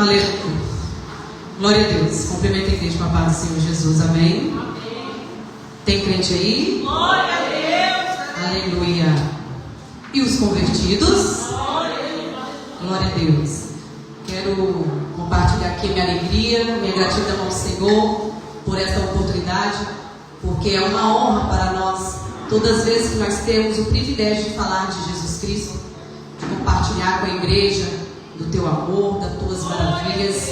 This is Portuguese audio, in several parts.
Aleluia. Glória a Deus. Cumprimenta a igreja com a paz do Senhor Jesus. Amém. Tem crente aí? Glória a Deus. Aleluia. E os convertidos? Glória a Deus. Quero compartilhar aqui a minha alegria, minha gratidão ao Senhor por esta oportunidade, porque é uma honra para nós, todas as vezes que nós temos o privilégio de falar de Jesus Cristo, de compartilhar com a igreja do teu amor, das tuas maravilhas.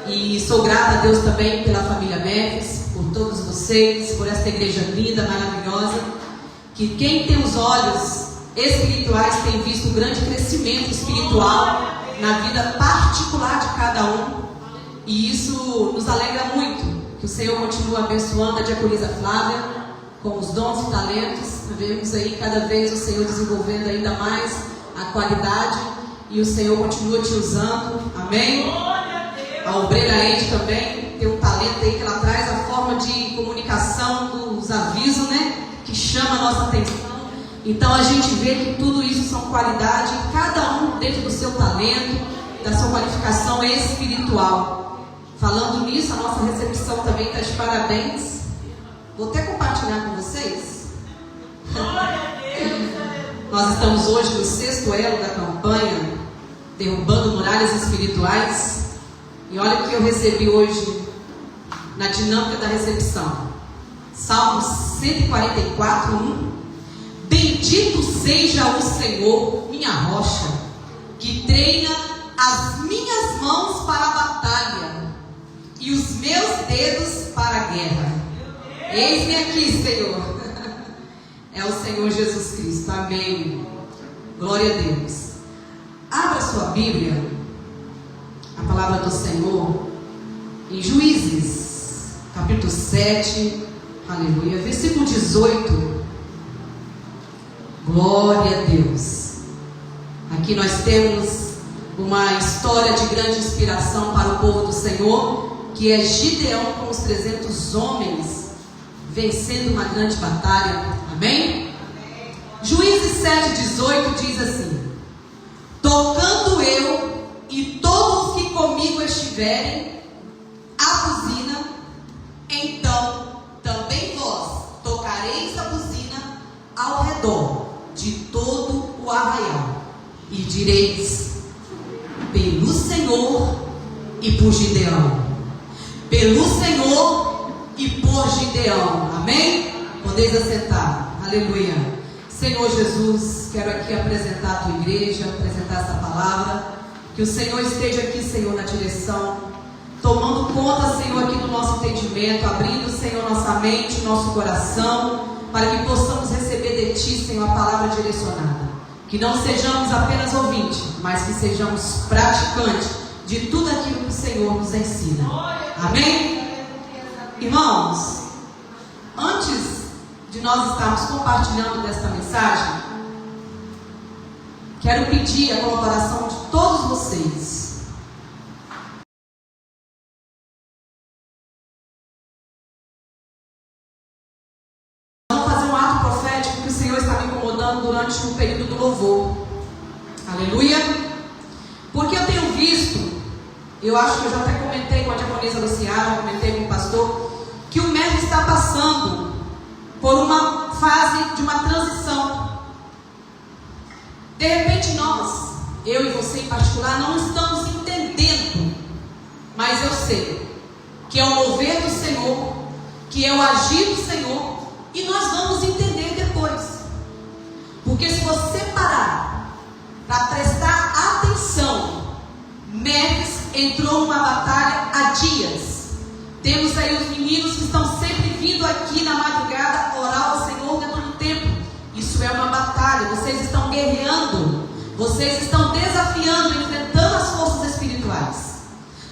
E sou grata a Deus também pela família Memphis, por todos vocês, por esta igreja linda, maravilhosa, que quem tem os olhos espirituais tem visto um grande crescimento espiritual na vida particular de cada um, e isso nos alegra muito, que o Senhor continue abençoando a diaconisa Flávia com os dons e talentos. Vemos aí cada vez o Senhor desenvolvendo ainda mais a qualidade, e o Senhor continua te usando, amém? A obreira Ed também tem um talento aí que ela traz a forma de comunicação dos avisos, né? Que chama a nossa atenção. Então a gente vê que tudo isso são qualidades, cada um dentro do seu talento, da sua qualificação espiritual. Falando nisso, a nossa recepção também está de parabéns. Vou até compartilhar com vocês. Nós estamos hoje no 6º elo da campanha Derrubando Muralhas Espirituais. E olha o que eu recebi hoje na dinâmica da recepção. Salmo 144, 1. Bendito seja o Senhor, minha rocha, que treina as minhas mãos para a batalha e os meus dedos para a guerra. Eis-me aqui, Senhor. É o Senhor Jesus Cristo. Amém. Glória a Deus. Abra sua Bíblia, a palavra do Senhor, em Juízes, capítulo 7, aleluia, versículo 18. Glória a Deus. Aqui nós temos uma história de grande inspiração para o povo do Senhor, que é Gideão com os 300 homens vencendo uma grande batalha. Amém? Juízes 7,18 diz assim: tocando eu e todos os que comigo estiverem a buzina, então também vós tocareis a buzina ao redor de todo o arraial, e direis: pelo Senhor e por Gideão, pelo Senhor e por Gideão. Amém? Podeis assentar. Aleluia. Senhor Jesus, quero aqui apresentar a tua igreja, apresentar essa palavra. Que o Senhor esteja aqui, Senhor, na direção, tomando conta, Senhor, aqui do nosso entendimento, abrindo, Senhor, nossa mente, nosso coração, para que possamos receber de Ti, Senhor, a palavra direcionada. Que não sejamos apenas ouvintes, mas que sejamos praticantes de tudo aquilo que o Senhor nos ensina. Amém? Irmãos, antes de nós estarmos compartilhando desta mensagem, quero pedir a colaboração de todos vocês. Vamos fazer um ato profético que o Senhor está me incomodando durante o período do louvor. Aleluia. Porque eu tenho visto, eu acho que eu já até comentei com a diaconisa Luciana, comentei com o pastor, que o MEF está passando por uma fase de uma transição. De repente nós, eu e você em particular, não estamos entendendo, mas eu sei que é o mover do Senhor, que é o agir do Senhor, e nós vamos entender depois. Porque se você parar para prestar atenção, Memphis entrou numa batalha há dias. Temos aí os meninos que estão sempre vindo aqui na madrugada orar ao Senhor dentro do templo. Isso é uma batalha. Vocês estão guerreando, vocês estão desafiando, enfrentando as forças espirituais.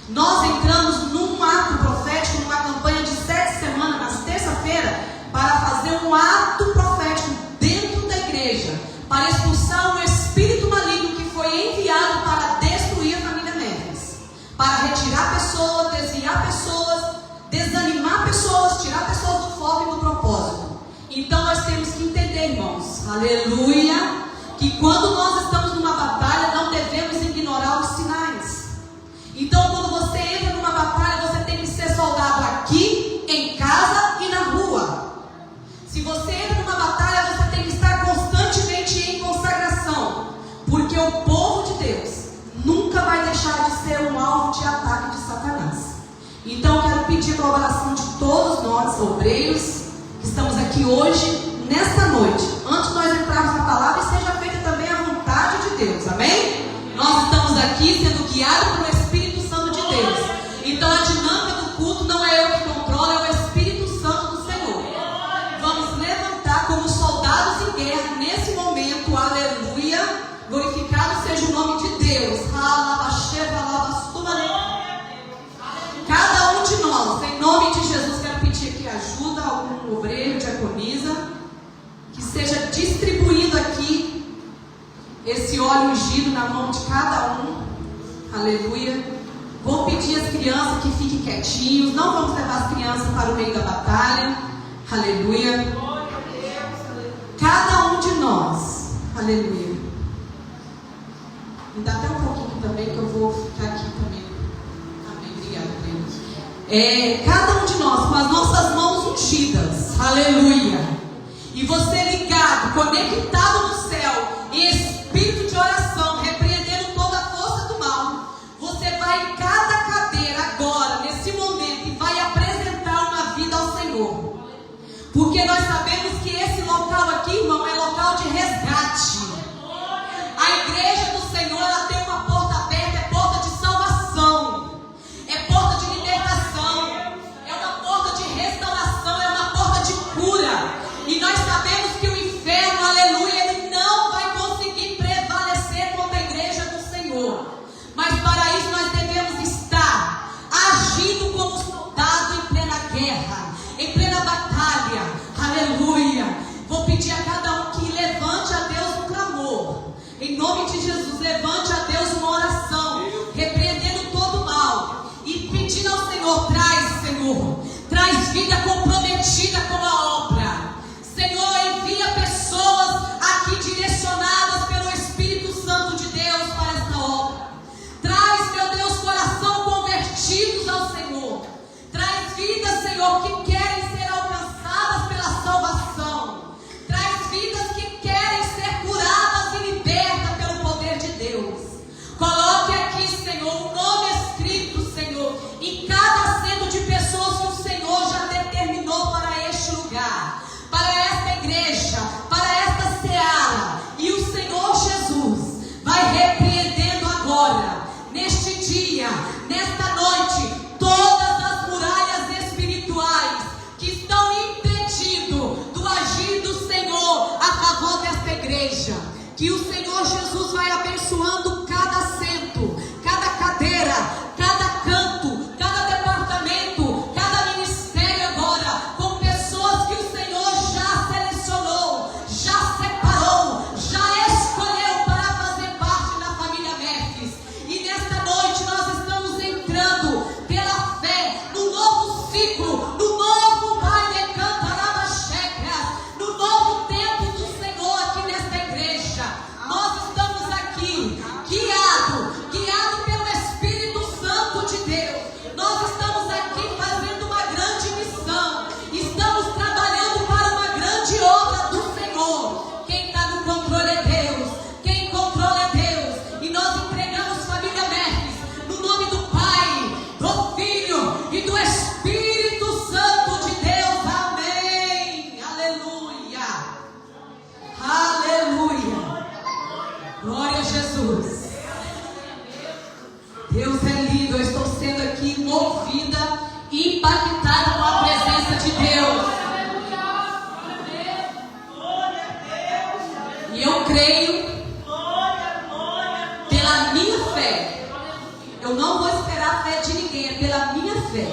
Nós entramos num ato profético, numa campanha de 7 semanas, nas terça-feira, para fazer um ato profético dentro da igreja, para expulsar um espírito maligno que foi enviado para destruir a família Memphis, para retirar pessoas, desviar pessoas, desanimar pessoas, tirar pessoas do foco e do propósito. Então nós temos que entender, irmãos, aleluia, que quando nós estamos numa batalha não devemos ignorar os sinais. Então o povo de Deus nunca vai deixar de ser um alvo de ataque de Satanás. Então eu quero pedir a colaboração de todos nós, obreiros, que estamos aqui hoje, nesta noite, antes de nós entrarmos na palavra, e seja feita também a vontade de Deus, amém? Nós estamos aqui sendo guiados pelo Espírito Santo de Deus. Então a dinâmica do culto não é eu que controlo, é o Espírito Santo do Senhor. Vamos levantar como soldados em guerra nesse momento, aleluia. Glorificado seja o nome de Deus. Cada um de nós, em nome de Jesus, quero pedir aqui ajuda, algum obreiro, diaconisa, que seja distribuído aqui esse óleo ungido na mão de cada um, aleluia. Vou pedir às crianças que fiquem quietinhos, não vamos levar as crianças para o meio da batalha, aleluia. Cada um de nós, aleluia. Me dá até um pouquinho também, que eu vou ficar aqui também. Amém, obrigada, Deus. Cada um de nós com as nossas mãos ungidas, aleluia. E você ligado, conectado no céu, em espírito de oração, repreendendo toda a força do mal. Você vai em cada cadeira agora, nesse momento, e vai apresentar uma vida ao Senhor. Porque nós sabemos que esse local aqui, irmão, é local de resgate. A igreja do Senhor, ela tem uma porta aberta, é porta de salvação, é porta de libertação, é uma porta de restauração, é uma porta de cura. E nós sabemos que o inferno, aleluia, ele não vai conseguir prevalecer contra a igreja do Senhor. Mas para isso nós devemos estar agindo como soldado em plena guerra, em plena batalha, aleluia. Vou pedir a cada um que levante a Deus um clamor. Em nome de Jesus, levante a Deus uma oração, repreendendo todo o mal e pedindo ao Senhor, traz vida comprometida com a obra. Senhor, envia pessoas aqui direcionadas pelo Espírito Santo de Deus para esta obra. Traz, meu Deus, coração convertidos ao Senhor. Traz vidas, Senhor, que querem ser alcançadas pela salvação. Traz vidas que querem ser curadas e libertas pelo poder de Deus. Coloque aqui, Senhor, o nome escrito, Senhor, em cada assento de pessoas que o Senhor já determinou para este lugar, para esta igreja, para esta seara. E o Senhor Jesus vai repreendendo agora, neste dia, nesta noite, todas as muralhas espirituais que estão impedindo do agir do Senhor a favor desta igreja. Que o Senhor Jesus vai abençoando cada assento, cada cadeira, cada canto, cada departamento, cada ministério agora, com pessoas que o Senhor já selecionou, já separou, já escolheu para fazer parte da família Merques. E nesta noite nós estamos entrando pela fé no novo ciclo, no novo baile cantarabachecas, no novo tempo do Senhor aqui nesta igreja. Nós estamos aqui guiado pelo Espírito Santo de Deus. Nós estamos aqui fazendo uma grande missão. Estamos trabalhando para uma grande obra do Senhor. Quem está no controle é Deus. Quem controla é Deus. E nós entregamos família Merques no nome do Pai, do Filho e do Espírito Santo de Deus. Amém. Aleluia. Aleluia. Glória a Jesus. Deus é lindo. Eu estou sendo aqui movida, impactada com a presença de Deus. E eu creio, pela minha fé, eu não vou esperar a fé de ninguém, é pela minha fé.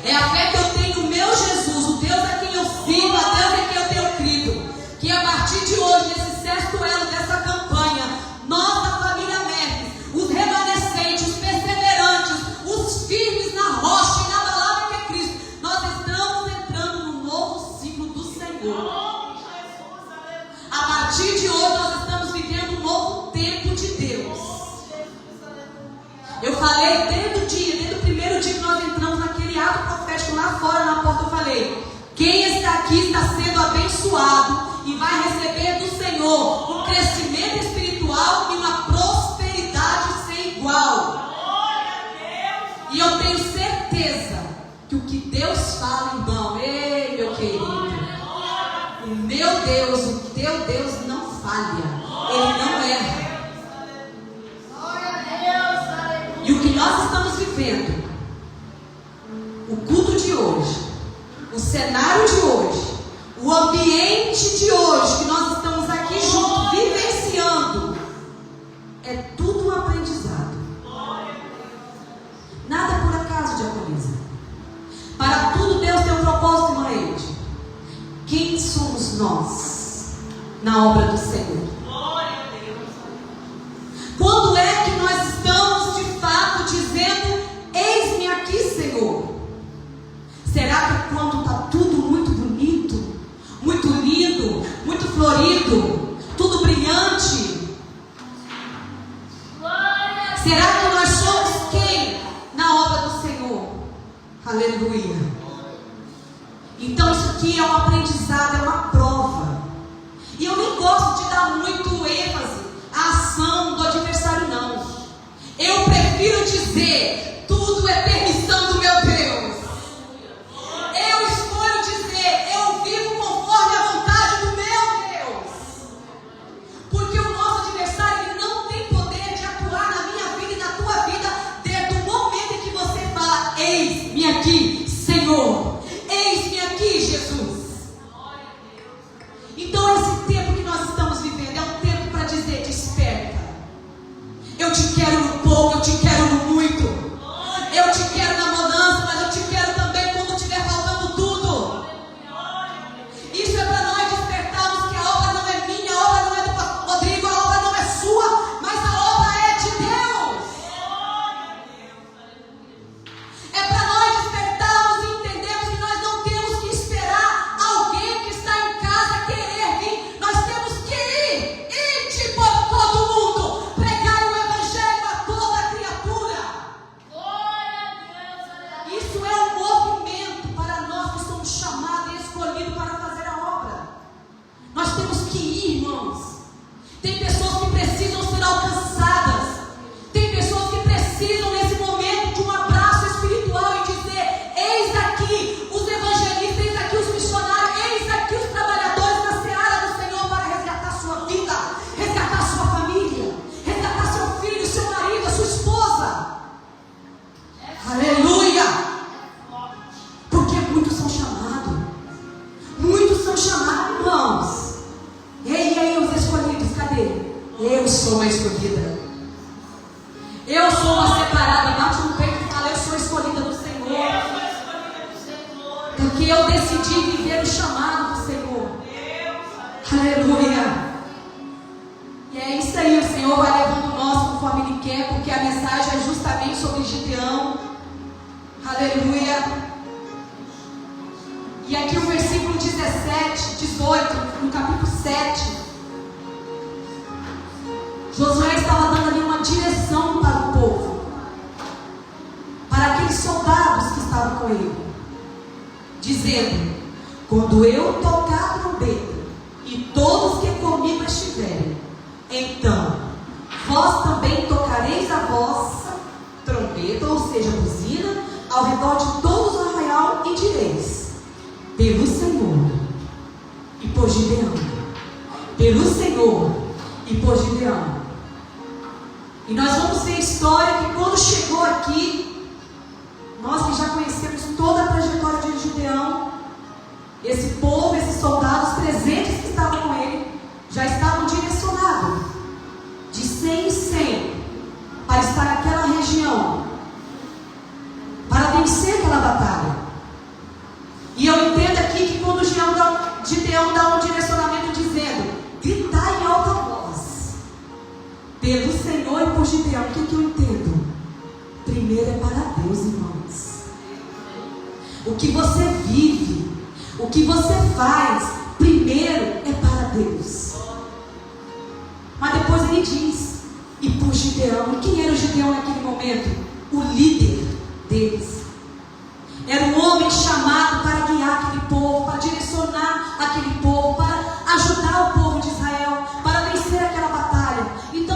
É a fé que eu tenho no meu Jesus, o Deus a quem eu sirvo, a Deus a quem eu tenho crido. Que a partir de hoje, nesse sexto elo dessa campanha, nós da família Merques, os remanescentes, os perseverantes, os firmes na rocha e na palavra que é Cristo, nós estamos entrando no novo ciclo do Senhor. A partir de hoje nós estamos vivendo um novo tempo de Deus. Eu falei desde o primeiro dia que nós entramos naquele ato profético lá fora na porta, eu falei: quem está aqui está sendo abençoado e vai receber do Senhor um crescimento espiritual espiritual e uma prosperidade sem igual. E eu tenho certeza que o que Deus fala, irmão, ei, meu querido, o meu Deus, o teu Deus não falha, Ele não erra. E o que nós estamos vivendo, o culto de hoje, o cenário de hoje, o ambiente de hoje, que nós estamos aqui juntos, vivenciando, é tudo um aprendizado. Nada por acaso, diaconisa. Para tudo Deus tem um propósito, irmã Eide. Quem somos nós na obra do Senhor? Quando é que nós estamos de fato dizendo: eis-me aqui, Senhor? Será que é quando está tudo muito bonito, muito lindo, muito florido, tudo brilhante? Será que nós somos quem na obra do Senhor? Aleluia. Então isso aqui é um aprendizado, é uma prova. E eu nem gosto de dar muito ênfase à ação do adversário, não. Eu prefiro dizer: tudo é permissão do meu Deus. Eu escolho dizer: eu vivo conforme a vontade do meu Deus. Porque o nosso adversário, ele não tem poder de atuar na minha vida e na tua vida desde o momento em que você fala: eis-me aqui, Senhor. Eis-me aqui, Jesus. Então esse tempo que nós estamos vivendo é um tempo para dizer: desperta. Eu te quero no pouco, eu te quero no muito. Eu te quero na bonança, mas eu te quero também quando estiver faltando tudo. Isso é para nós despertarmos que a obra não é minha, a obra não é do pastor Rodrigo, a obra não é sua, mas a obra é de Deus. É para nós despertarmos e entendermos que nós não temos que esperar alguém que está em casa querer vir. Nós temos que ir por todo mundo, pregar o evangelho a toda criatura. Isso é um movimento para nós que somos chamados e escolhidos para fazer a obra. Nós temos que ir, irmãos. Tem pessoas que precisam ser alcançadas. Tem pessoas que precisam nesse momento de um abraço espiritual e dizer: eis aqui os evangelistas, eis aqui os missionários, eis aqui os trabalhadores na seara do Senhor para resgatar sua vida, resgatar sua família, resgatar seu filho, seu marido, a sua esposa. Aleluia! Porque muitos são chamados. Muitos são chamados, irmãos. Ei, os escolhidos, cadê? Eu sou uma escolhida. Eu sou uma separada. Bate no peito e fala: eu sou escolhida do Senhor. Porque eu decidi viver o chamado do Senhor. Aleluia. E é isso aí, o Senhor vai levando nós conforme Ele quer, porque a mensagem é justamente sobre Gideão. Aleluia. E aqui o versículo 17, 18, no capítulo 7, Josué estava dando ali uma direção para o povo, para aqueles soldados que estavam com ele, dizendo: quando eu tocar a trombeta e todos que comigo estiverem, então vós também tocareis a vossa trombeta, ou seja, buzina, ao redor de todos o arraial, e direis: pelo Senhor e por Gideão. Pelo Senhor e por Gideão. E nós vamos ver a história que quando chegou aqui, nós que já conhecemos toda a trajetória de Gideão, esse povo, esses soldados, 300 que estavam com ele, já estavam direcionados de 100 em 100 para estar naquela região, para vencer aquela batalha. E eu entendo aqui que quando Gideão dá um direcionamento dizendo: gritai em alta voz, pelo Senhor e por Gideão. O que eu entendo? Primeiro é para Deus, irmãos. O que você vive, o que você faz, primeiro é para Deus. Mas depois ele diz: e por Gideão. E quem era o Gideão naquele momento? O líder deles. Era um homem chamado para guiar aquele povo, para direcionar aquele povo, para ajudar o povo de Israel, para vencer aquela batalha. Então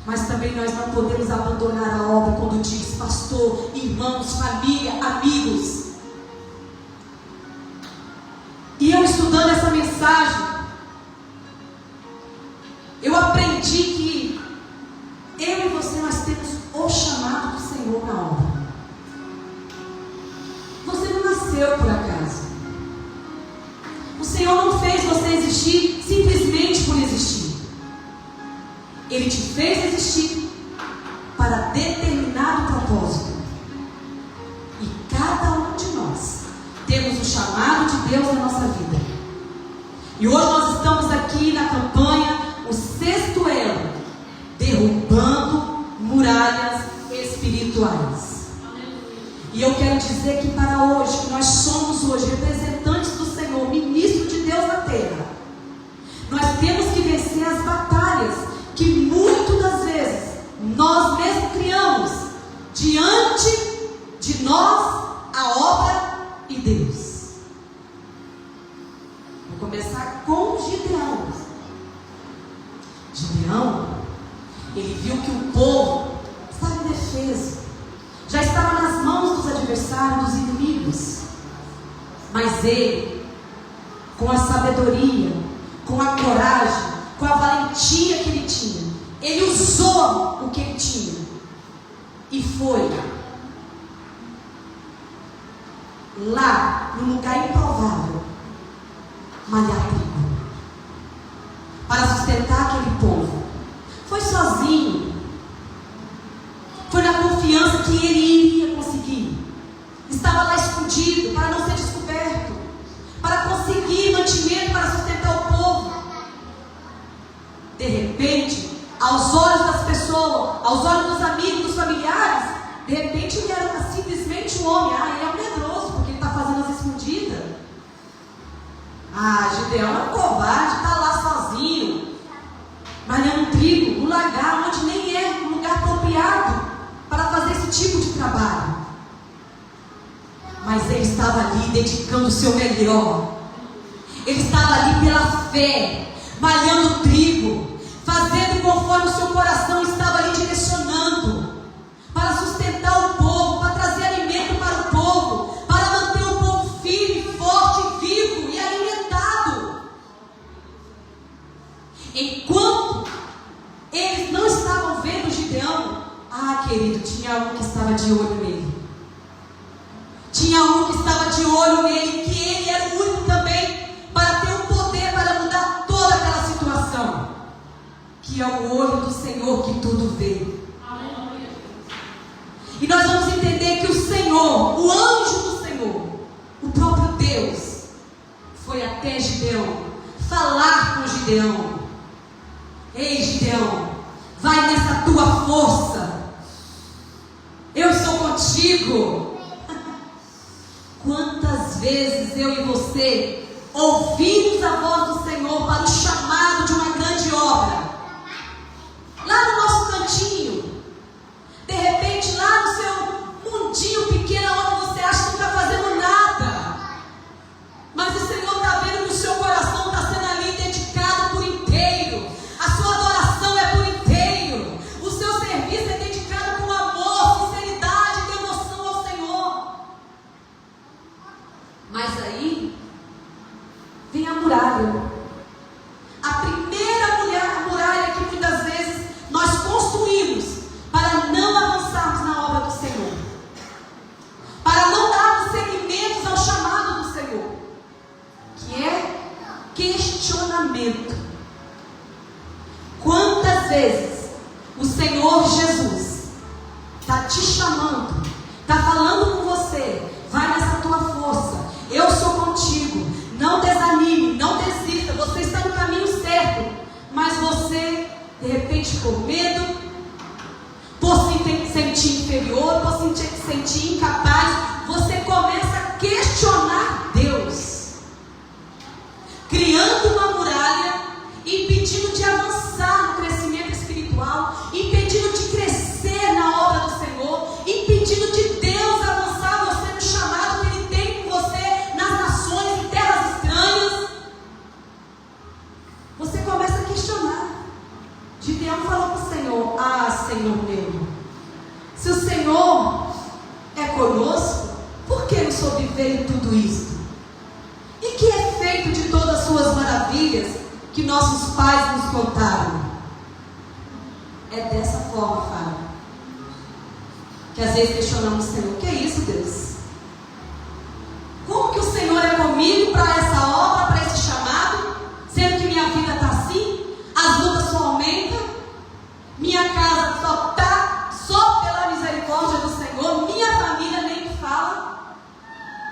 Mas também nós não podemos abandonar a obra quando diz pastor, irmãos, família, amigos. E eu estudando essa mensagem, eu aprendi que eu e você, nós temos o chamado do Senhor na obra. Você não nasceu por acaso. O Senhor não fez você existir simplesmente por existir. Ele te fez existir para determinado propósito. E cada um de nós temos o chamado de Deus na nossa vida. E hoje nós estamos aqui na campanha, o 6º elo, derrubando muralhas espirituais. E eu quero dizer que para hoje, que nós somos hoje representantes do Senhor, ministro de Deus na terra, nós temos que vencer as batalhas que muitas das vezes nós mesmos criamos diante de nós, a obra e Deus. Vou começar com Gideão. Gideão, ele viu que o povo estava indefeso, já estava nas mãos dos adversários, dos inimigos. Mas ele, com a sabedoria, com a coragem, com a valentia que ele tinha, ele usou o que ele tinha e foi lá no lugar improvável malhar trigo para sustentar aquele povo. Foi sozinho, foi na confiança que ele iria conseguir. Estava lá escondido para não ser descoberto, para conseguir mantimento para sustentar o povo. De repente, aos olhos das pessoas, aos olhos dos amigos, dos familiares, de repente ele era simplesmente um homem. Ele é um medroso, porque ele está fazendo as escondidas. Gideão é um covarde, está lá sozinho, malhando trigo, no lagar, onde nem é um lugar apropriado para fazer esse tipo de trabalho. Mas ele estava ali dedicando o seu melhor. Ele estava ali pela fé, malhando trigo, fazendo conforme o seu coração estava ali direcionando, para sustentar o povo, para trazer alimento para o povo, para manter o povo firme, forte, vivo e alimentado. Enquanto eles não estavam vendo Gideão, querido, tinha um que estava de olho nele. Tinha um que estava de olho nele, que ele era o único também para ter o poder para mudar toda aquela situação. Que é o olho do Senhor que tudo vê. E nós vamos entender que o Senhor, o anjo do Senhor, o próprio Deus, foi até Gideão falar com Gideão. Ei, Gideão, vai nessa tua força. Eu estou contigo. Quantas vezes eu e você ouvimos a voz do Senhor para o chamado de uma grande obra? Lá no nosso cantinho, de repente lá no seu mundinho pequeno, onde você acha que não está fazendo nada, mas o Senhor está vendo que o seu coração está sendo ali dedicado por inteiro, a sua adoração é por inteiro, o seu serviço é dedicado com amor, sinceridade e devoção ao Senhor. Mas aí vem a muralha. A primeira muralha que muitas vezes nós construímos para não avançarmos na obra do Senhor, para não darmos seguimento ao chamado do Senhor, que é questionamento. Quantas vezes o Senhor Jesus está te chamando, está falando com você, vai nessa tua força, eu sou contigo, não desanime, não desista, você está no caminho certo, mas você, de repente, por medo, por se sentir inferior, por se sentir incapaz, você começa a questionar Deus, criando uma muralha, impedindo de avançar no crescimento espiritual, impedindo de crescer na obra do Senhor, impedindo de Deus avançar você no chamado que Ele tem com você nas nações, em terras estranhas. Você começa a questionar. Gideão falou para o Senhor: veio tudo isso? E que é feito de todas as suas maravilhas que nossos pais nos contaram? É dessa forma, Fábio, que às vezes questionamos o Senhor. O que é isso, Deus? Como que o Senhor é comigo para essa obra, para esse chamado, sendo que minha vida está assim, as lutas só aumentam, minha casa só está só pela misericórdia do Senhor, minha família nem me fala.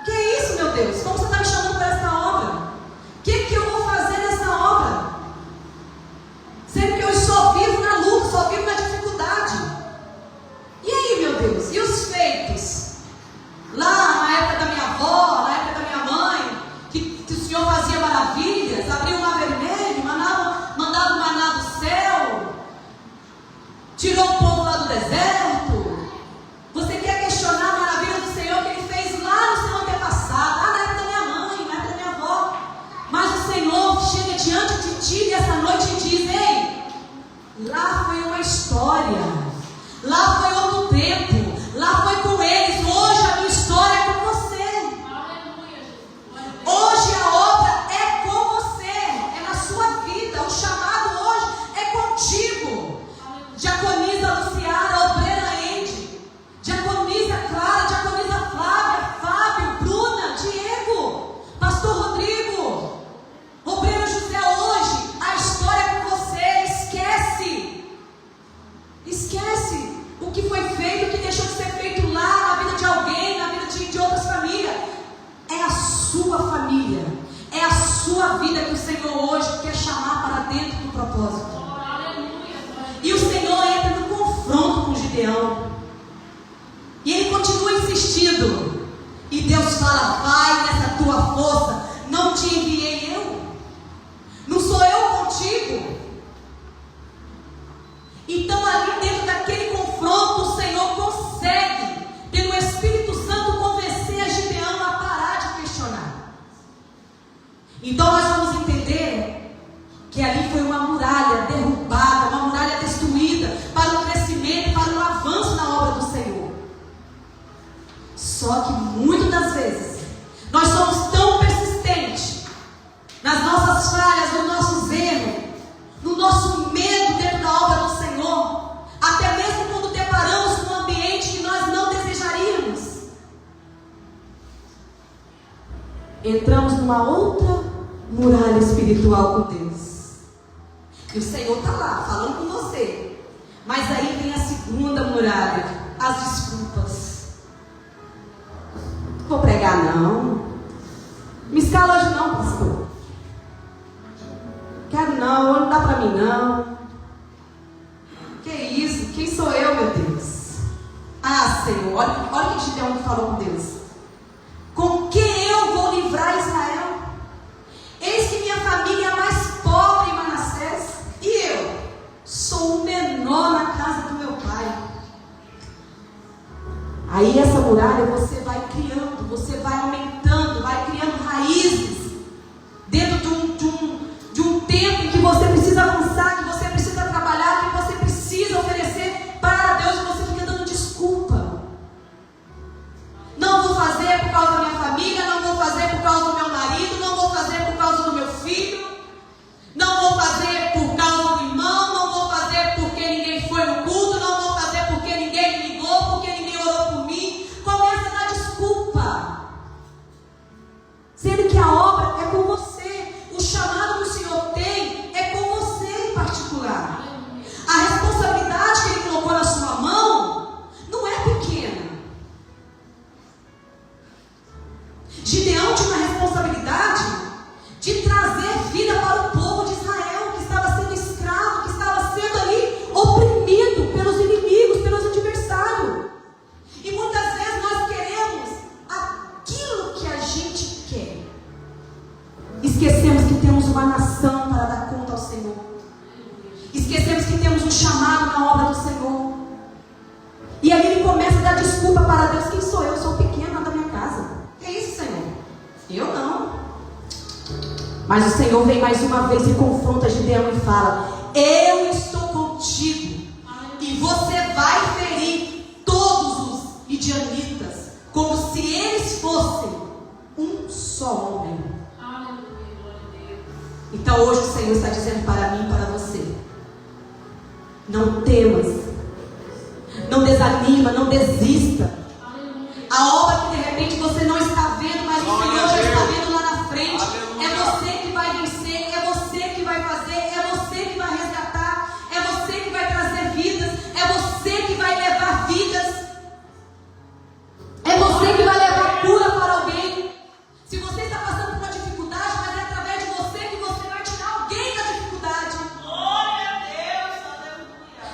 Que é isso, meu Deus? Como você está me chamando para essa obra? O que eu vou fazer nessa obra? Sendo que eu só vivo na luta, só vivo na dificuldade. E aí, meu Deus? E os feitos? Lá na época da minha avó, na época da minha mãe, que o Senhor fazia maravilhas, abriu o mar vermelho, mandava o maná do céu, tirou o povo lá do deserto. Você quer questionar a maravilha do Senhor que Ele fez lá no seu antepassado, lá na época da minha mãe, na época da minha avó. Mas o Senhor chega diante de ti nessa noite e diz: ei, lá foi uma história, lá foi outro tempo, lá foi com eles, hoje a minha história é com você. Hoje a obra é com você, é na sua vida, o chamado hoje é contigo. Diaconisa Luciara, obreira Ende, diaconisa Clara, diaconisa Flávia, Fábio, Bruna, Diego, pastor Rodrigo, obreiro José, hoje a história é com você. Esquece o que foi feito, o que deixou de ser feito lá na vida de alguém, na vida de outras famílias. É a sua família, é a sua vida que o Senhor hoje quer chamar para dentro do propósito. E o Senhor entra no confronto com Gideão, e ele continua insistindo, e Deus fala: vai nessa tua força, não te enviei eu? Não sou eu contigo? Então ali dentro daquele confronto, o Senhor consegue, pelo Espírito Santo, convencer a Gideão a parar de questionar. Então nós vamos entender que ali foi uma muralha derrubada, uma muralha destruída, para o crescimento, para o avanço na obra do Senhor. Só que muitas das vezes nós somos tão persistentes nas nossas falhas, nos nossos erros, no nosso medo dentro da obra do Senhor, até mesmo quando deparamos com um ambiente que nós não desejaríamos, entramos numa outra muralha espiritual com Deus. E o Senhor está lá, falando com você. Mas aí vem a segunda muralha, as desculpas. Vou pregar não. Me escala hoje não, pastor. Quero não, hoje não dá para mim não. Que isso? Quem sou eu, meu Deus? Ah, Senhor, olha o que Gideão falou com Deus. Com que eu vou livrar Israel? Eis que minha família é a mais pobre em Manassés, e eu sou o menor na casa do meu pai. Aí essa muralha você vai criando, você vai aumentando, vai criando raízes dentro de um tempo em que você precisa avançar, que você precisa trabalhar, que você precisa oferecer para Deus, e você fica dando desculpa. Não vou fazer por causa da minha família, não vou fazer por causa do meu marido, não vou fazer por causa do meu filho, não vou fazer por causa do irmão, não vou fazer porque ninguém foi no culto, não vou fazer porque ninguém me ligou, porque ninguém orou por mim. Começa a dar desculpa, sendo que a obra é com você, o chamado que o Senhor tem é com você em particular. A responsabilidade que Ele colocou na sua mão não é pequena. Gideão tinha uma responsabilidade de trazer vida para o povo de Israel, que estava sendo escravo, que estava sendo ali oprimido pelos inimigos, pelos adversários. E muitas vezes nós queremos aquilo que a gente quer. Esquecemos que temos uma nação para dar conta ao Senhor. Esquecemos que temos um chamado na obra do Senhor. E aí ele começa a dar desculpa para Deus. Quem sou eu? Eu sou pequeno da minha casa. É isso, Senhor? Eu não. Mas o Senhor vem mais uma vez e confronta Gideão e fala: eu estou contigo, e você vai ferir todos os midianitas, como se eles fossem só homem. Aleluia, glória a Deus. Então hoje o Senhor está dizendo para mim e para você: não temas, não desanima, não desista. A obra que de repente você não está vendo, mas o Senhor já está vendo lá na frente. É você que vai vencer, é você que vai fazer, é você que vai resgatar, é você que vai trazer vidas, é você que vai levar vidas, é você que vai levar cura para alguém. Se você está passando por uma dificuldade, mas é através de você que você vai tirar alguém da dificuldade. Glória a Deus, aleluia.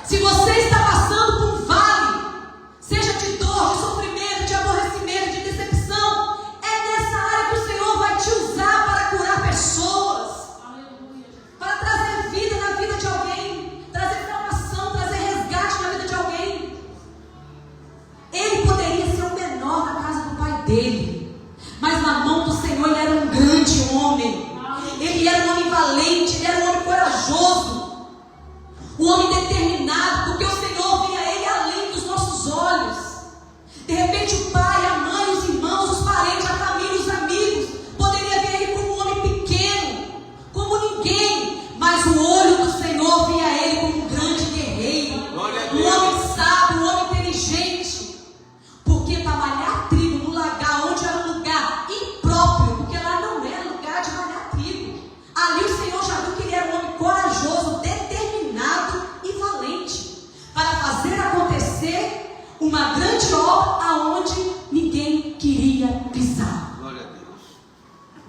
Se você está passando por um vale, seja de dor, de sofrimento, de aborrecimento, de decepção, é nessa área que o Senhor vai te usar para curar pessoas, Aleluia. para trazer vida na vida de alguém, trazer salvação, trazer resgate na vida de alguém. Ele poderia ser o menor na casa do pai dele, mas na mão do Senhor ele era um grande homem. Ele era um homem valente, ele era um homem corajoso, um homem determinado, porque o Senhor via ele além dos nossos olhos. De repente o pai, a mãe, os irmãos, os parentes, a família, os amigos poderiam ver ele como um homem pequeno, como ninguém, mas o olho do Senhor via ele como um grande guerreiro, um homem sábio, um homem inteligente. Porque para malhar trigo no lagar, onde era um lugar impróprio, porque lá não era lugar de malhar trigo, ali o Senhor já viu que ele era um homem corajoso, determinado e valente, para fazer acontecer uma grande obra aonde ninguém queria pisar. Glória a Deus.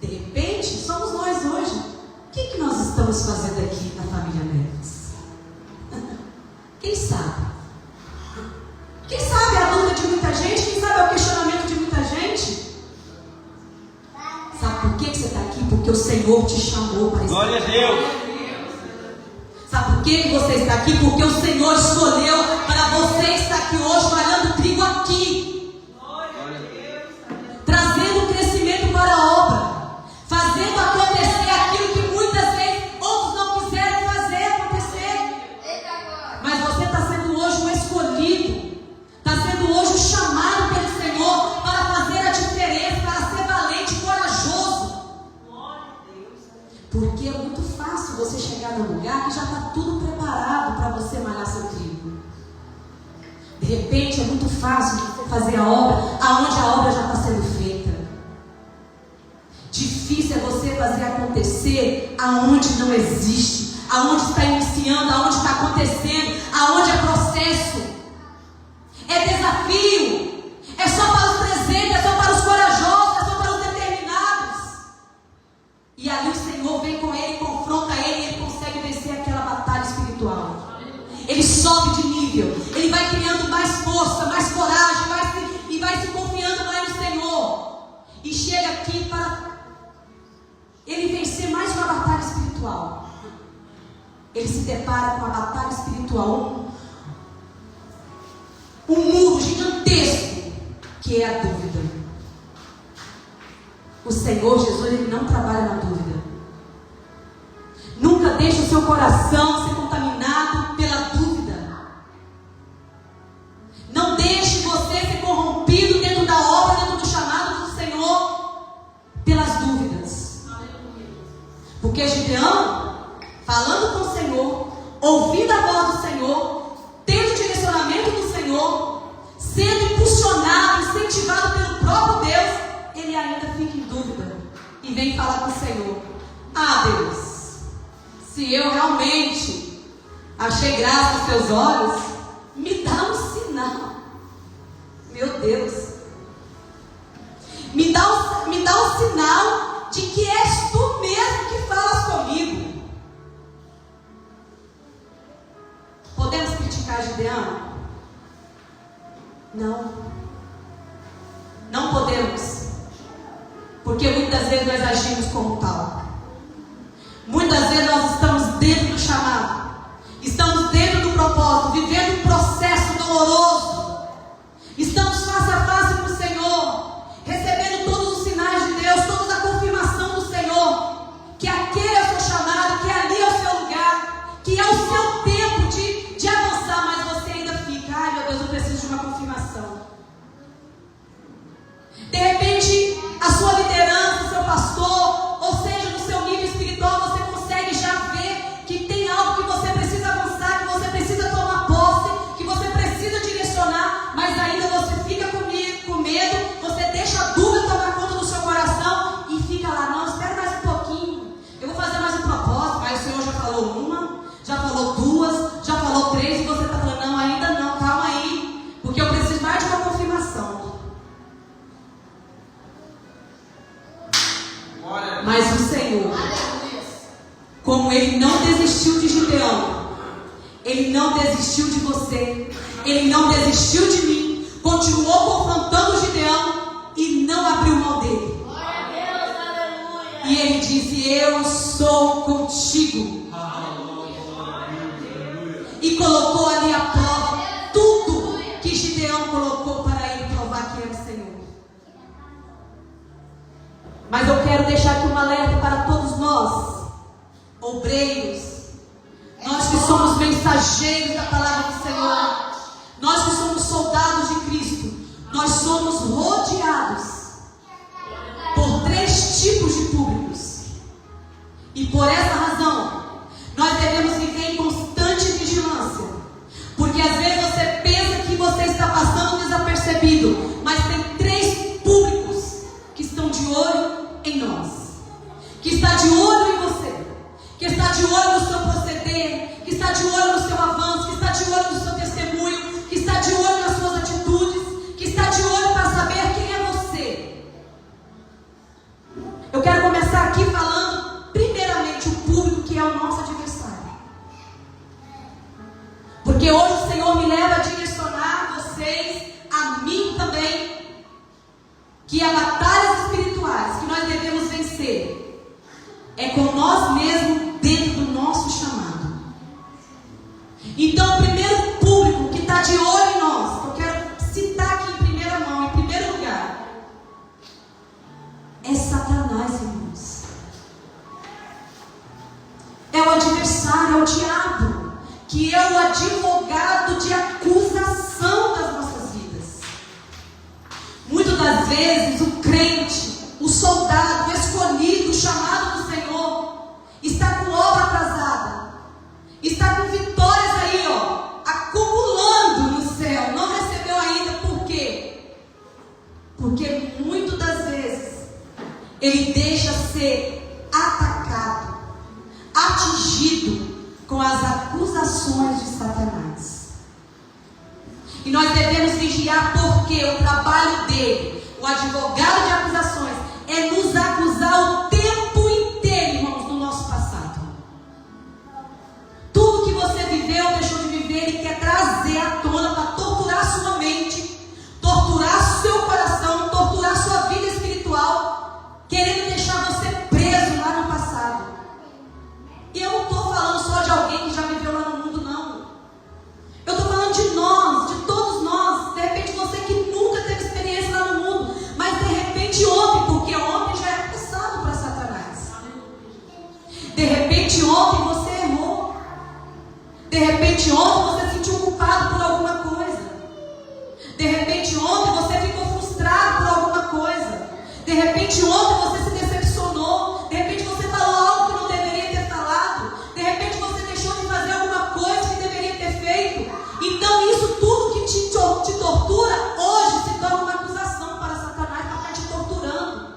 De repente, somos nós hoje. O que nós estamos fazendo aqui na família Neves? Quem sabe? Quem sabe é a dúvida de muita gente? Quem sabe é o questionamento de muita gente? Sabe por que você está aqui? Porque o Senhor te chamou para estar Glória a Deus. Sabe por que você está aqui? Porque o Senhor escolheu para você estar aqui hoje, malhando trigo aqui, trazendo crescimento para a obra, fazendo acontecer aquilo que muitas vezes outros não quiseram fazer acontecer. Mas você está sendo hoje um escolhido, está sendo hoje um chamado pelo Senhor para fazer a diferença, para ser valente e corajoso. Porque é muito fácil você chegar num lugar que já está tudo preparado para você malhar seu trigo. De repente é muito fácil você fazer a obra aonde a obra já está sendo feita. Difícil é você fazer acontecer aonde não existe, aonde está iniciando, aonde está acontecendo, aonde é processo. É desafio. É só para os presentes, é só para os corajosos, é só para os determinados. E ali o Senhor vem com ele, confronta ele, e ele consegue vencer aquela batalha espiritual. Ele sobe de nível, ele vai criando mais força, mais coragem, e vai se confiando mais no Senhor. E chega aqui para ele vencer mais uma batalha espiritual. Ele se depara com a batalha espiritual, um muro gigantesco, que é a dúvida. O Senhor Jesus, ele não trabalha na dúvida. Nunca deixe o seu coração ser contaminado pela dúvida. Não deixe você ser corrompido dentro da obra, dentro do chamado do Senhor, pelas dúvidas. Porque Gideão, falando com o Senhor, ouvindo a voz do Senhor, tendo o direcionamento do Senhor, sendo impulsionado, incentivado pelo próprio Deus, ele ainda fica em dúvida e vem falar com o Senhor: ah, Deus, se eu realmente achei graça nos teus olhos, me dá um sinal. Meu Deus, me dá um sinal de que és tu mesmo que falas comigo. Podemos criticar Gideão? Não podemos, porque muitas vezes nós agimos como tal. Muitas vezes nós estamos dentro do chamado, estamos dentro do propósito, vivendo um processo doloroso, estamos face a face com o Senhor, recebendo todos os sinais de Deus, toda a confirmação do Senhor, que aquele é o seu chamado, que ali é o seu lugar, que é o seu tempo de avançar, mas você ainda fica: ai meu Deus, eu preciso de uma confirmação. De repente, a sua liderança, o seu pastor, Mas o Senhor, como Ele não desistiu de Gideão, Ele não desistiu de você, Ele não desistiu de mim, continuou confrontando Gideão e não abriu mão dele. E Ele disse: eu sou contigo. E colocou ali a prova, tudo que Gideão colocou para ele provar que era o Senhor. Mas eu quero deixar aqui um alerta para todos nós, obreiros, nós que somos mensageiros da palavra do Senhor, nós que somos soldados de Cristo, nós somos rodeados por 3 tipos de públicos. E por essa razão, nós devemos viver em constante vigilância. Porque às vezes você pensa que você está passando desapercebido, mas tem 3 públicos que estão de olho em nós, que está de olho em você, que está de olho no seu proceder, que está de olho no seu avanço, que está de olho no seu testemunho, que está de olho nas suas atitudes, que está de olho para saber quem é você. Eu quero começar aqui falando primeiramente o público que é o nosso adversário. Porque hoje o Senhor me leva a direcionar vocês, a mim também, que as batalhas espirituais que nós devemos vencer é com nós mesmos dentro do nosso chamado. Então o primeiro público que está de olho em nós, que eu quero citar aqui em primeira mão, em primeiro lugar, é Satanás, irmãos. É o adversário, é o diabo, que é o advogado de acusação das nossas vidas. Muitas das vezes o crente, o soldado, o escolhido, o chamado do Senhor, está com obra atrasada, está com vitórias aí, acumulando no céu, não recebeu ainda. Por quê? Porque muitas das vezes ele deixa ser atacado, atingido com as acusações de Satanás. E nós devemos vigiar, porque o trabalho dele, o advogado de acusações, é nos acusar o tempo inteiro, irmãos, do nosso passado. Tudo que você viveu, deixou de viver, ele quer trazer à tona para torturar sua mente, torturar seu coração, torturar sua vida espiritual, querendo deixar você preso lá no passado. E eu não estou falando só de alguém que já viveu lá no mundo, não. Eu estou falando de nós, de todos nós. De repente você que nunca teve experiência lá no mundo, mas de repente ontem, porque ontem já era passado para Satanás. De repente ontem você errou. De repente ontem você se sentiu culpado por alguma coisa. De repente ontem você ficou frustrado por alguma coisa. De repente ontem você se decepcionou. De repente você falou algo que não deveria ter falado. De repente você deixou de fazer alguma coisa que deveria ter feito. Então isso tudo que te tortura, hoje se torna uma acusação para Satanás, para estar te torturando.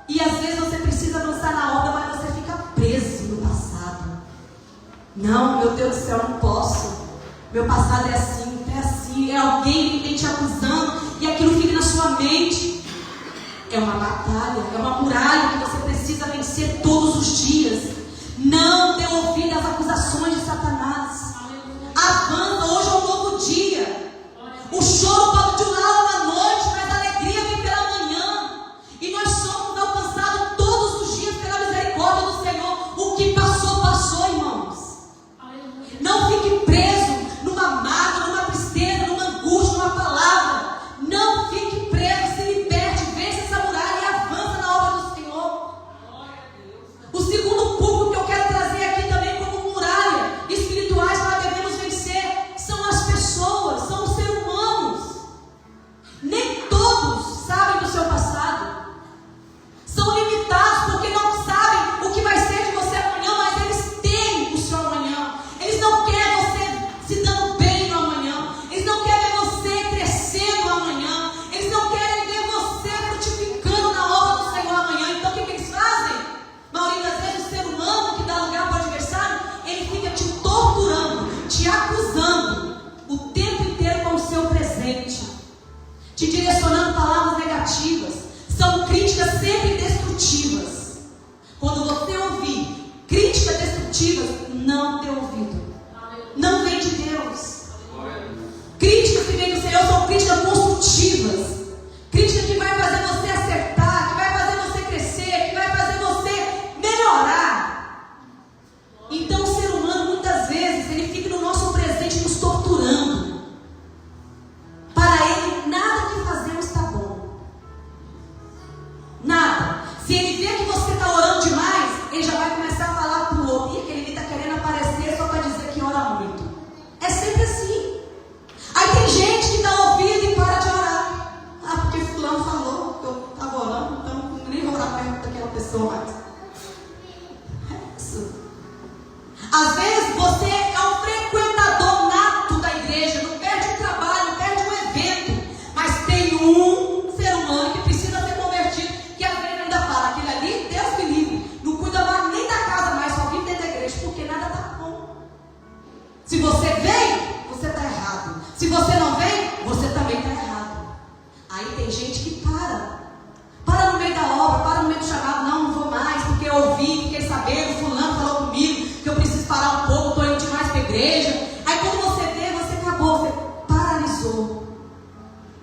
E às vezes você precisa avançar na obra, mas você fica preso no passado. Não, meu Deus do céu, eu não posso. Meu passado é assim, é alguém que vem te acusando e aquilo fica na sua mente. É uma batalha, é uma muralha que você precisa vencer todos os dias. Não dê ouvido às acusações de Satanás. Avança, hoje é um novo dia. O choro pode durar uma noite, mas a alegria vem pela manhã. E nós somos alcançados todos os dias pela misericórdia do Senhor. O que passou, passou, irmãos. Não fique preso numa mágoa, numa tristeza, numa angústia, numa palavra. Não fique preso, se liberte, vence essa muralha e avança na obra do Senhor. O segundo público que eu quero trazer aqui também como muralha espirituais que nós devemos vencer são as pessoas, são os seres humanos. Nem todos sabem do seu passado. São limitados porque não sabem o que vai ser de você amanhã, mas eles temem o seu amanhã. Eles não querem você se dando bem no amanhã. Eles não querem ver você crescendo amanhã. Eles não querem ver você frutificando na obra do Senhor amanhã. Então o que eles fazem? A maioria das vezes o ser humano que dá lugar para o adversário, ele fica te torturando, te acusando o tempo inteiro com o seu presente, te direcionando palavras negativas. São críticas sempre destrutivas. Quando você ouvir críticas destrutivas, não dê ouvido. Não vem de Deus. Críticas que vêm do Senhor são críticas construtivas. Críticas que vai fazer você acertar, que vai fazer você crescer, que vai fazer você melhorar. Então o ser humano muitas vezes ele fica no nosso presente nos torturando. Para ele nada que fazemos está bom. Nada. Se ele vê que você está orando demais, ele já vai começar a falar para o outro. E aquele está querendo aparecer só para dizer que ora muito. É sempre assim. Aí tem gente que dá ouvido e para de orar. Ah, porque fulano falou que eu estava orando, então nem vou orar perto daquela pessoa mais. É isso. Às vezes você é um frequentador nato da igreja, não perde um trabalho, não perde um evento, mas tem um ser humano que precisa ser convertido, que a igreja ainda fala, aquele ali, Deus me livre, não cuida mais nem da casa mais, só vive dentro da igreja, porque nada está bom. Se você vem, você está errado. Se você não vem, você também está errado. Aí tem gente que para no meio da obra, para no meio do chamado, não vou mais, porque eu ouvi, fiquei sabendo, fulano falou comigo, que eu preciso parar um pouco, estou indo demais para a igreja. Aí quando você vê, você acabou, você paralisou.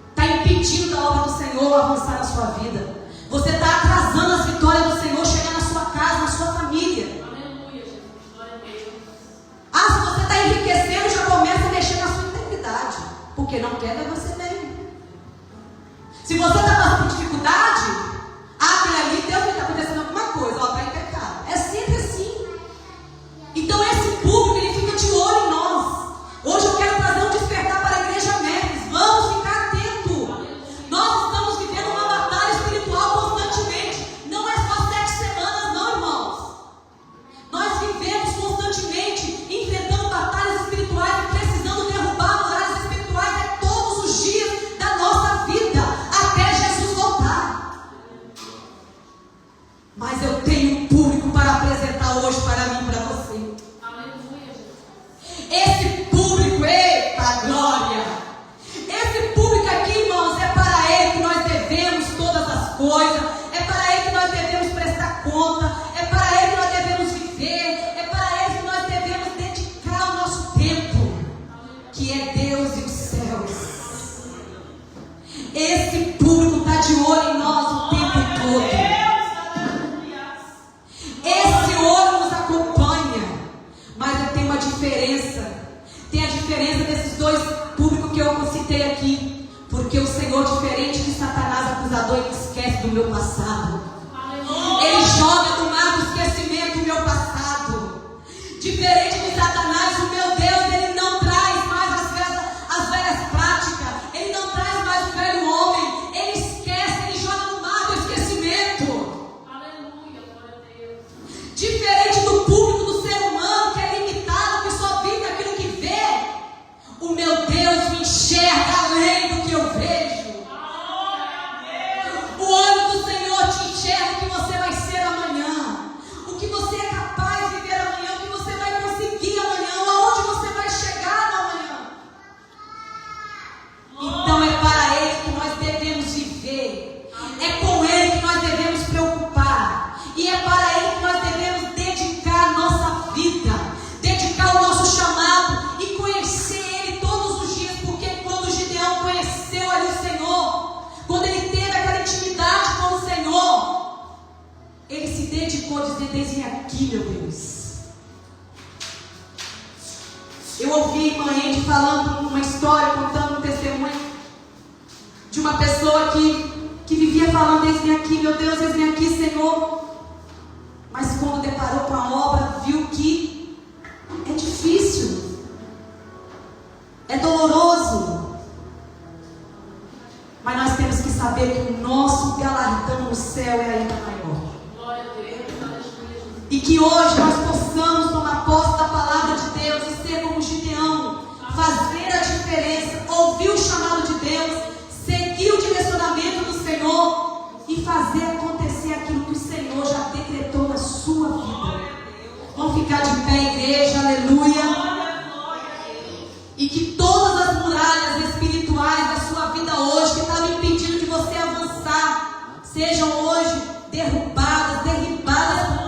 Está impedindo da obra do Senhor avançar na sua vida. Você está atrasando as vitórias do Senhor chegar na sua casa, na sua família. Aleluia, Jesus. Glória a Deus. Ah, se você está enriquecendo, já começa a mexer na sua integridade. Porque não quer ver você bem. Se você está passando por dificuldade, aquele ali, Deus está acontecendo alguma coisa, ó, está em pecado. É sempre assim. Então esse público, ele fica de olho em nós. Hoje eu quero trazer um despertar para a igreja Médicos. Vamos ficar atentos. Nós estamos vivendo uma batalha espiritual constantemente. Não é só 7 semanas, não, irmãos. Nós vivemos constantemente enfrentando batalhas espirituais e precisando derrubar muralhas espirituais todos os dias da nossa vida, até Jesus voltar. Mas eu tenho um público para apresentar hoje para mim e para você. Aleluia, Jesus. Esse público, eita glória! Esse público aqui, irmãos, é para ele que nós devemos todas as coisas, é para ele que nós devemos prestar conta, é para ele que nós devemos viver, é para ele que nós devemos dedicar o nosso tempo, que é Deus e os céus. Esse público está de olho em nós o tempo todo. Esse olho nos acompanha. Mas tem uma diferença. Tem a diferença desses dois públicos que eu citei aqui. Porque o Senhor, diferente de Satanás acusador, ele esquece do meu passado. Ele joga no mar do esquecimento o meu passado. Diferente de Satanás, o meu Deus, ele não traz mais as velhas práticas. Ele não traz mais o velho homem. Ele esquece, ele joga no mar do esquecimento. Aleluia, glória a Deus. Diferente do público do ser humano, que é limitado, que só vive aquilo que vê, o meu Deus me enxerga além do que eu vejo. O olho do Senhor te enxerga o que você vai ser amanhã, o que você é capaz de viver amanhã, o que você vai conseguir amanhã, aonde você vai chegar no amanhã. Então é para Ele que nós devemos viver, é com Ele que nós devemos preocupar, e é para Ele que nós devemos dedicar a nossa vida, dedicar o nosso chamado e conhecer Ele todos os dias, porque quando Gideão conheceu ali o Senhor, quando ele teve aquela intimidade com o Senhor, ele se dedicou a dizer: desde aqui, meu Deus. Eu ouvi a irmã Andy falando uma história, contando um testemunho de uma pessoa que vivia falando: desde aqui, meu Deus, desde aqui, Senhor. Mas quando deparou com a obra, viu que é difícil, é doloroso. Mas nós temos que saber que o nosso galardão no céu é ainda maior. Glória a Deus, aleluia. E que hoje nós possamos tomar posse da palavra de Deus e ser como Gideão, fazer a diferença, ouvir o chamado de Deus, seguir o direcionamento do Senhor e fazer acontecer aquilo que o Senhor já decretou na sua vida. Vamos ficar de pé, igreja, aleluia. E que todas as muralhas espirituais da sua vida hoje, que estavam impedindo de você avançar, sejam hoje derrubadas por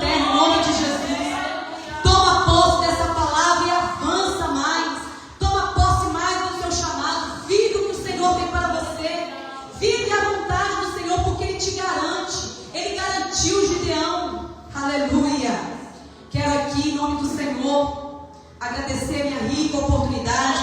Aleluia. Quero aqui, em nome do Senhor, agradecer a minha rica oportunidade